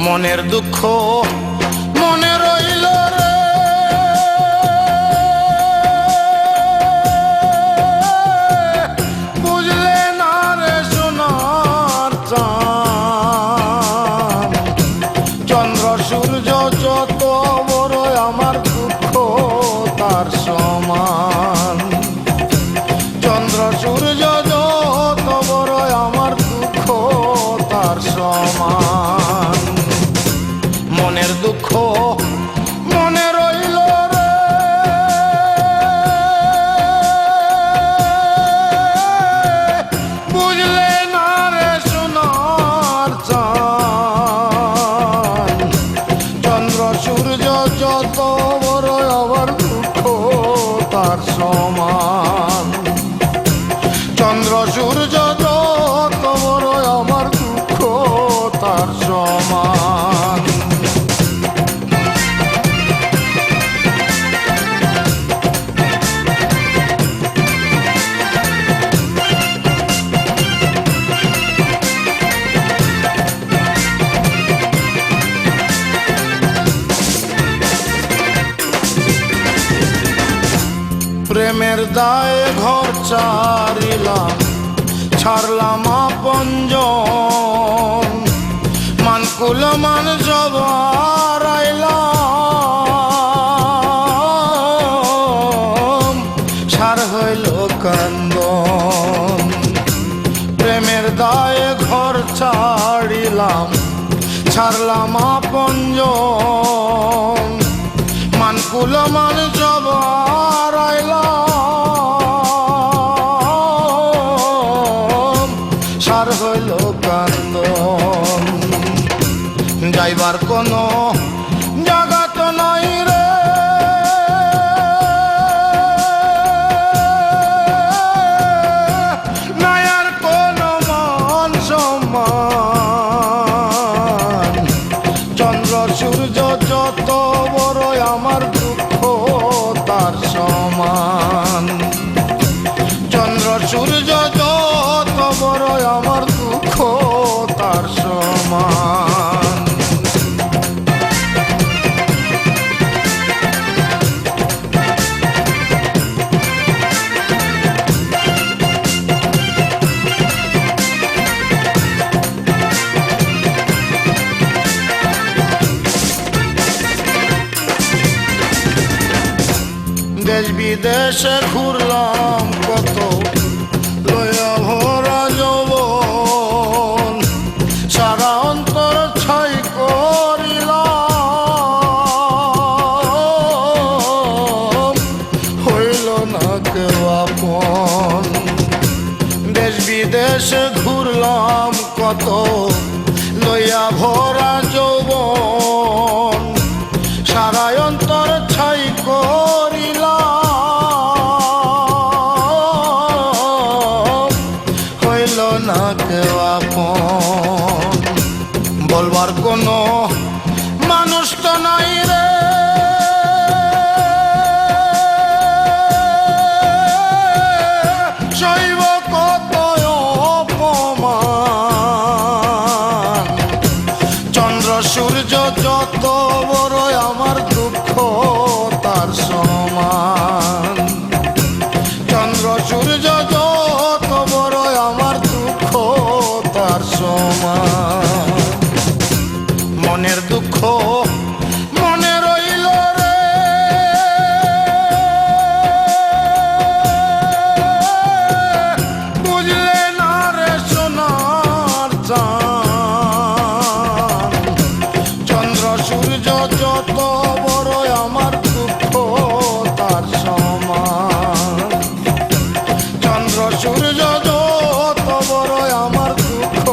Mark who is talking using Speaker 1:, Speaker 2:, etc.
Speaker 1: মনের দুঃখ মনে রইল রে, বুঝলে না রে সোনার চাঁদ। চন্দ্র সূর্য যত বড় আমার দুঃখ তার সমান। চন্দ্র সূর্য যত বড় আমার দুঃখ তার সমান। মনের দুঃখ মনে রইল রে, বুঝলে না রে সোনার চাঁদ। চন্দ্র সূর্য যত বড় আমার দুঃখ তার সমান। চন্দ্র সূর্য যত বড় আমার দুঃখ তার সমান। প্রেমের দায়ে ঘর ছাড়িলাম, ছাড়লাম আপনজন। মানকুল মান সব হারাইলাম, সার হইল কান্দন। প্রেমের দায়ে ঘর ছাড়িলাম, ছাড়লাম আপনজন। মানকুল মান সব হারাইলাম, সার হইল কান্দন। যাইবার কোনো জায়গা তো নাই রে, নাই আর কোনো মান সম্মান। চন্দ্র সূর্য যত বড় আমার দুঃখ তার সমান। চন্দ্র সূর্য যত বড় আমার দুঃখ তার সমান। দেশ বিদেশে ঘুরলাম কত, লইয়া ভরা যৌবন। সারা অন্তর ছাই করিলাম, হইল না কেউ আপন। দেশ বিদেশে ঘুরলাম কত, লইয়া ভরা যৌবন। সারা অন্তর ছাই করিলাম, হইল না কেউ আপন। বলবার কোনো মানুষ তো নাই রে, সইব কত অপমান। চন্দ্র সূর্য যত বড় আমার দুঃখ তার সমান। চন্দ্র সূর্য যত বড় আমার দুঃখ তার সমান। মনের দুঃখ মনে রইল রে, বুঝলে না রে সোনার চাঁদ। চন্দ্র সূর্য যত বড় আমার দুঃখ তার সমান। চন্দ্র সূর্য যত বড় আমার দুঃখ